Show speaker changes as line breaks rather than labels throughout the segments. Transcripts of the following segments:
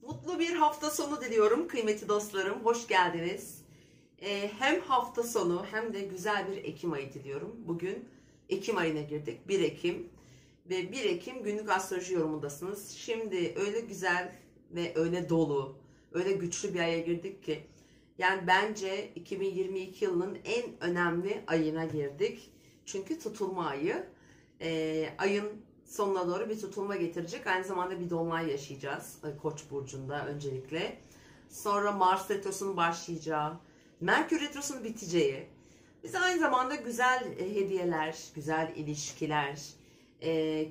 Mutlu bir hafta sonu diliyorum kıymetli dostlarım. Hoş geldiniz. Hem hafta sonu hem de güzel bir Ekim ayı diliyorum. Bugün Ekim ayına girdik. 1 Ekim ve 1 Ekim günlük astroloji yorumundasınız. Şimdi öyle güzel ve öyle dolu, öyle güçlü bir aya girdik ki. Yani bence 2022 yılının en önemli ayına girdik. Çünkü tutulma ayı. Ayın sonuna doğru bir tutulma getirecek. Aynı zamanda bir dolunay yaşayacağız Koç burcunda öncelikle. Sonra Mars retrosunun başlayacağı, Merkür retrosunun biteceği. Bize aynı zamanda güzel hediyeler, güzel ilişkiler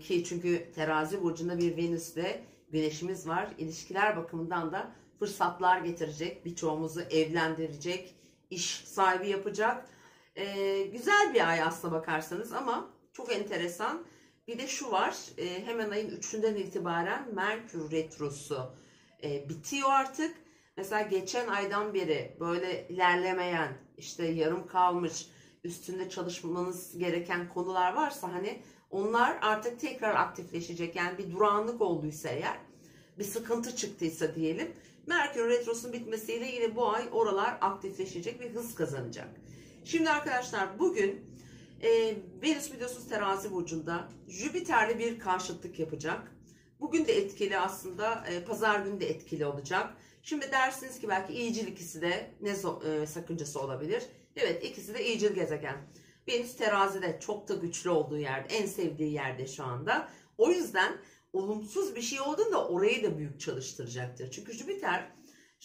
ki çünkü Terazi burcunda bir Venüs ve Güneşimiz var. İlişkiler bakımından da fırsatlar getirecek, birçoğumuzu evlendirecek, iş sahibi yapacak. Güzel bir ay aslına bakarsanız ama çok enteresan. Bir de şu var, hemen ayın 3'ünden itibaren Merkür retrosu bitiyor artık. Mesela geçen aydan beri böyle ilerlemeyen, işte yarım kalmış, üstünde çalışmanız gereken konular varsa hani onlar artık tekrar aktifleşecek. Yani bir durağanlık olduysa eğer, bir sıkıntı çıktıysa diyelim, Merkür retrosunun bitmesiyle yine bu ay oralar aktifleşecek ve hız kazanacak. Şimdi arkadaşlar bugün Venüs biliyorsunuz Terazi burcunda Jüpiter'le bir karşıtlık yapacak. Bugün de etkili aslında, pazar günü de etkili olacak. Şimdi dersiniz ki belki iyicil ikisi de ne sakıncası olabilir? Evet, ikisi de iyicil gezegen. Venüs Terazi'de çok da güçlü olduğu yerde, en sevdiği yerde şu anda. O yüzden olumsuz bir şey olduğunda orayı da büyük çalıştıracaktır. Çünkü Jüpiter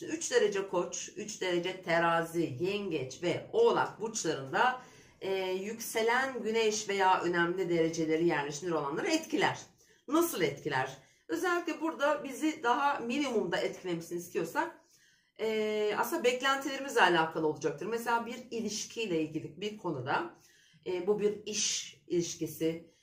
3 derece Koç, 3 derece Terazi, Yengeç ve Oğlak burçlarında yükselen Güneş veya önemli dereceleri yerleşimleri olanları etkiler. Nasıl etkiler? Özellikle burada bizi daha minimumda etkilemesini istiyorsak aslında beklentilerimizle alakalı olacaktır. Mesela bir ilişkiyle ilgili bir konuda bu bir iş ilişkisi,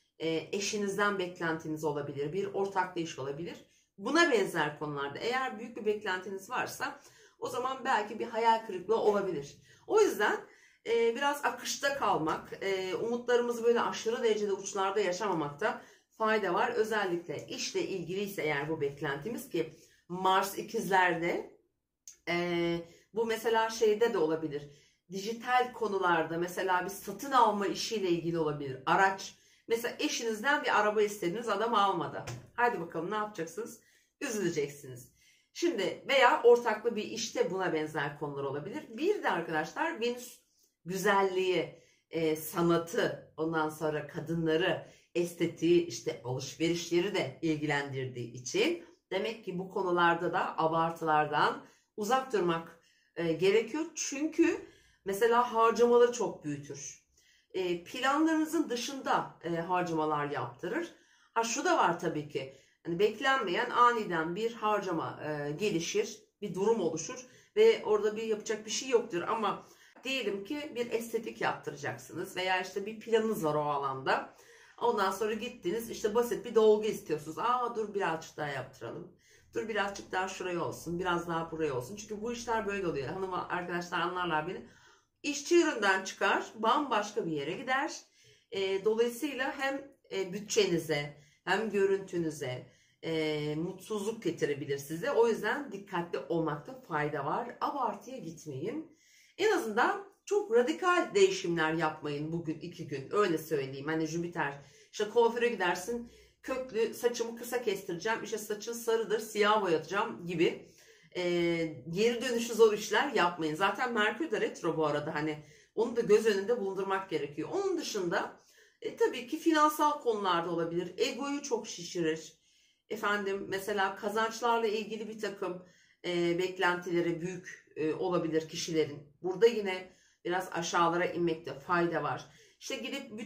eşinizden beklentiniz olabilir, bir ortaklı iş olabilir. Buna benzer konularda eğer büyük bir beklentiniz varsa o zaman belki bir hayal kırıklığı olabilir. O yüzden biraz akışta kalmak, umutlarımızı böyle aşırı derecede uçlarda yaşamamakta fayda var. Özellikle işle ilgiliyse eğer bu beklentimiz ki Mars ikizlerde, bu mesela şeyde de olabilir. Dijital konularda mesela bir satın alma işiyle ilgili olabilir. Araç. Mesela eşinizden bir araba istediniz, adam almadı. Haydi bakalım ne yapacaksınız? Üzüleceksiniz. Şimdi veya ortaklı bir işte buna benzer konular olabilir. Bir de arkadaşlar Venüs güzelliği, sanatı, ondan sonra kadınları, estetiği, işte alışverişleri de ilgilendirdiği için demek ki bu konularda da abartılardan uzak durmak gerekiyor. Çünkü mesela harcamaları çok büyütür. Planlarınızın dışında harcamalar yaptırır. Ha şu da var tabii ki. Hani beklenmeyen aniden bir harcama gelişir, bir durum oluşur ve orada bir yapacak bir şey yoktur ama diyelim ki bir estetik yaptıracaksınız veya işte bir planınız var o alanda. Ondan sonra gittiniz işte basit bir dolgu istiyorsunuz. Aa dur birazcık daha yaptıralım. Dur birazcık daha şuraya olsun, biraz daha buraya olsun. Çünkü bu işler böyle oluyor. Hanım arkadaşlar anlarlar beni. İş çığırından çıkar, bambaşka bir yere gider. Dolayısıyla hem bütçenize hem görüntünüze mutsuzluk getirebilir size. O yüzden dikkatli olmakta fayda var. Abartıya gitmeyin. En azından çok radikal değişimler yapmayın bugün 2 gün. Öyle söyleyeyim. Hani Jüpiter işte kuaföre gidersin. Köklü saçımı kısa kestireceğim. İşte saçın sarıdır, siyah boyatacağım gibi. Geri dönüşü zor işler yapmayın. Zaten Merkür de retro bu arada. Hani onu da göz önünde bulundurmak gerekiyor. Onun dışında tabii ki finansal konularda olabilir. Egoyu çok şişirir. Efendim mesela kazançlarla ilgili bir takım beklentileri büyük olabilir kişilerin. Burada yine biraz aşağılara inmekte fayda var. İşte gidip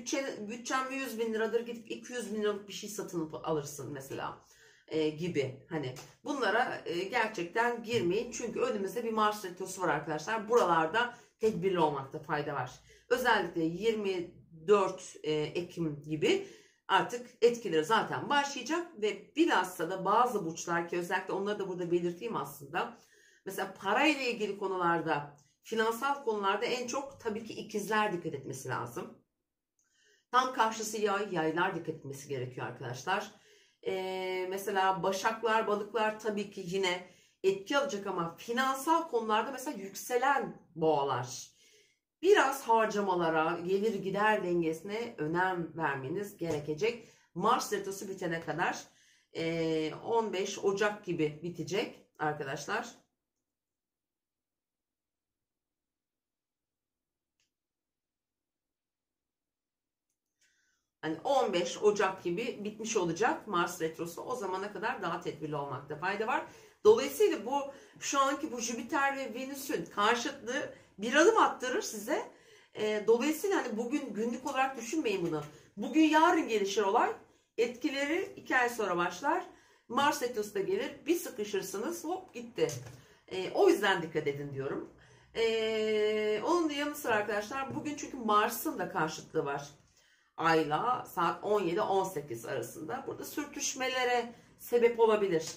bütçem 100 bin liradır, gidip 200 bin liralık bir şey satın alırsın mesela gibi. Hani bunlara gerçekten girmeyin. Çünkü önümüzde bir Mars retrosu var arkadaşlar. Buralarda tedbirli olmakta fayda var. Özellikle 24 Ekim gibi artık etkileri zaten başlayacak ve bilhassa da bazı burçlar ki özellikle onları da burada belirteyim aslında. Mesela parayla ilgili konularda, finansal konularda en çok tabii ki ikizler dikkat etmesi lazım. Tam karşısı yay, yaylar dikkat etmesi gerekiyor arkadaşlar. Mesela başaklar, balıklar tabii ki yine etki alacak ama finansal konularda mesela yükselen boğalar. Biraz harcamalara, gelir gider dengesine önem vermeniz gerekecek. Mars retrosu bitene kadar 15 Ocak gibi bitecek arkadaşlar. Hani 15 Ocak gibi bitmiş olacak Mars retrosu. O zamana kadar daha tedbirli olmakta fayda var. Dolayısıyla bu şu anki bu Jüpiter ve Venüs'ün karşıtlığı bir adım attırır size. Dolayısıyla hani bugün günlük olarak düşünmeyin bunu. Bugün yarın gelişir olay. Etkileri 2 ay sonra başlar. Mars retrosu da gelir. Bir sıkışırsınız, hop gitti. O yüzden dikkat edin diyorum. Onun da yanı sıra arkadaşlar bugün çünkü Mars'ın da karşıtlığı var. Ayla saat 17-18 arasında. Burada sürtüşmelere sebep olabilir.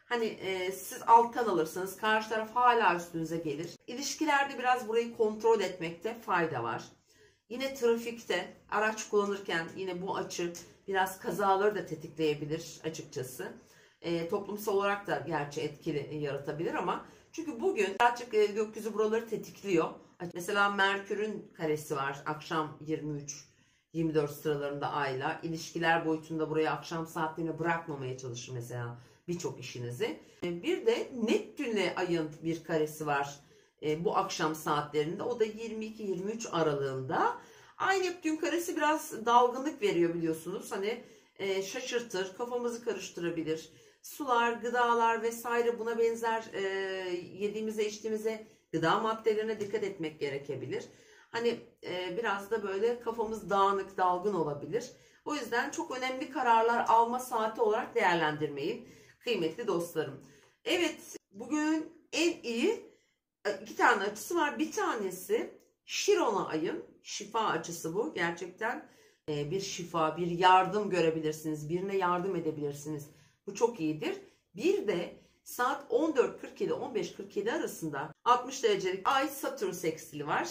Hani siz alttan alırsınız, karşı taraf hala üstünüze gelir. İlişkilerde biraz burayı kontrol etmekte fayda var. Yine trafikte araç kullanırken yine bu açı biraz kazaları da tetikleyebilir açıkçası. Toplumsal olarak da gerçi etkili yaratabilir ama çünkü bugün birazcık gökyüzü buraları tetikliyor. Mesela Merkür'ün karesi var akşam 23-24 sıralarında Ay'la. İlişkiler boyutunda burayı akşam saatlerine bırakmamaya çalışır mesela birçok işinizi. Bir de Neptün'le Ay'ın bir karesi var bu akşam saatlerinde. O da 22-23 aralığında. Ay Neptün karesi biraz dalgınlık veriyor biliyorsunuz. Hani şaşırtır, kafamızı karıştırabilir. Sular, gıdalar vesaire buna benzer yediğimize içtiğimize gıda maddelerine dikkat etmek gerekebilir. Hani biraz da böyle kafamız dağınık, dalgın olabilir. O yüzden çok önemli kararlar alma saati olarak değerlendirmeyin kıymetli dostlarım. Evet, bugün en iyi 2 tane açısı var. Bir tanesi Şirona ayın şifa açısı bu. Gerçekten bir şifa, bir yardım görebilirsiniz. Birine yardım edebilirsiniz. Bu çok iyidir. Bir de saat 14.47-15.47 arasında 60 derecelik Ay Satürn sekstili var.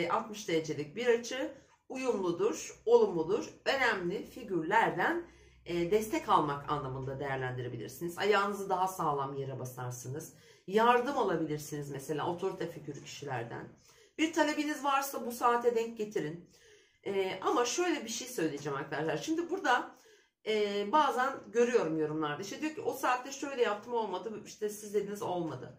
60 derecelik bir açı uyumludur, olumludur. Önemli figürlerden destek almak anlamında değerlendirebilirsiniz. Ayağınızı daha sağlam yere basarsınız. Yardım alabilirsiniz mesela otorite figürü kişilerden. Bir talebiniz varsa bu saate denk getirin. Ama şöyle bir şey söyleyeceğim arkadaşlar. Şimdi burada bazen görüyorum yorumlarda. İşte diyor ki o saatte şöyle yaptım olmadı. İşte siz dediniz olmadı.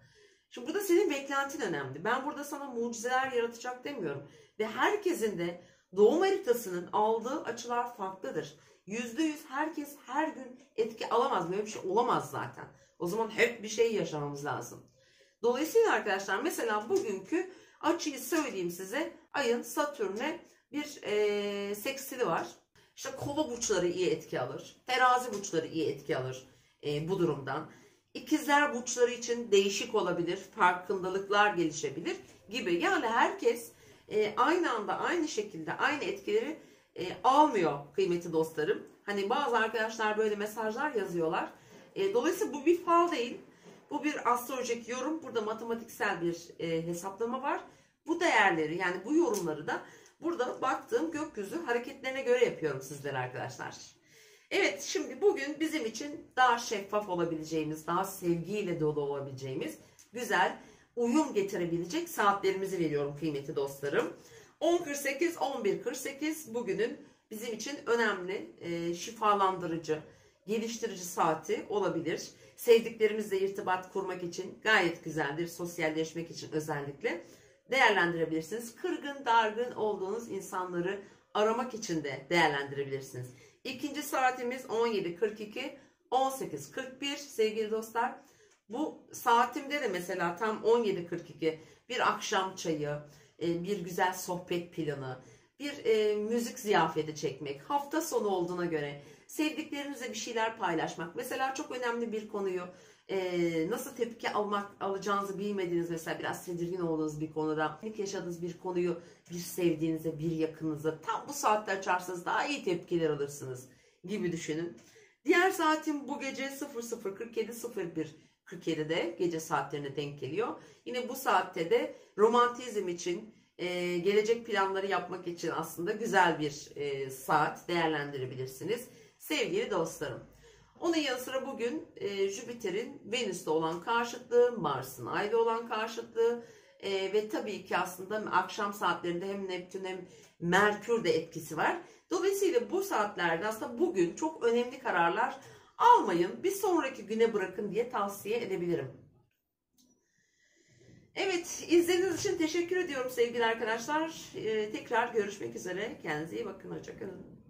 Şimdi burada senin beklentin önemli. Ben burada sana mucizeler yaratacak demiyorum. Ve herkesin de doğum haritasının aldığı açılar farklıdır. %100 herkes her gün etki alamaz. Böyle bir şey olamaz zaten. O zaman hep bir şey yaşamamız lazım. Dolayısıyla arkadaşlar mesela bugünkü açıyı söyleyeyim size. Ayın Satürn'e bir sekstili var. İşte kova burçları iyi etki alır. Terazi burçları iyi etki alır bu durumdan. İkizler burçları için değişik olabilir. Farkındalıklar gelişebilir gibi. Yani herkes aynı anda aynı şekilde aynı etkileri almıyor kıymetli dostlarım. Hani bazı arkadaşlar böyle mesajlar yazıyorlar. Dolayısıyla bu bir fal değil. Bu bir astrolojik yorum. Burada matematiksel bir hesaplama var. Bu değerleri yani bu yorumları da burada baktığım gökyüzü hareketlerine göre yapıyorum sizlere arkadaşlar. Evet şimdi bugün bizim için daha şeffaf olabileceğimiz, daha sevgiyle dolu olabileceğimiz güzel uyum getirebilecek saatlerimizi veriyorum kıymetli dostlarım. 10.48, 11.48 bugünün bizim için önemli, şifalandırıcı, geliştirici saati olabilir. Sevdiklerimizle irtibat kurmak için gayet güzeldir. Sosyalleşmek için özellikle değerlendirebilirsiniz. Kırgın, dargın olduğunuz insanları aramak için de değerlendirebilirsiniz. İkinci saatimiz 17.42, 18.41 sevgili dostlar. Bu saatimde de mesela tam 17.42 bir akşam çayı, bir güzel sohbet planı, bir müzik ziyafeti çekmek, hafta sonu olduğuna göre sevdiklerinizle bir şeyler paylaşmak. Mesela çok önemli bir konuyu nasıl tepki alacağınızı bilmediğiniz mesela biraz tedirgin olduğunuz bir konuda, ilk yaşadığınız bir konuyu bir sevdiğinize, bir yakınınıza tam bu saatte açarsanız daha iyi tepkiler alırsınız gibi düşünün. Diğer saatim bu gece 00.47-01.47'de gece saatlerine denk geliyor. Yine bu saatte de romantizm için, gelecek planları yapmak için aslında güzel bir saat değerlendirebilirsiniz sevgili dostlarım. Onun yanı sıra bugün Jüpiter'in Venüs'te olan karşıtlığı, Mars'ın Ay'da olan karşıtlığı ve tabii ki aslında akşam saatlerinde hem Neptün hem Merkür de etkisi var. Dolayısıyla bu saatlerde aslında bugün çok önemli kararlar almayın, bir sonraki güne bırakın diye tavsiye edebilirim. Evet, izlediğiniz için teşekkür ediyorum sevgili arkadaşlar. Tekrar görüşmek üzere. Kendinize iyi bakın. Hoşça kalın.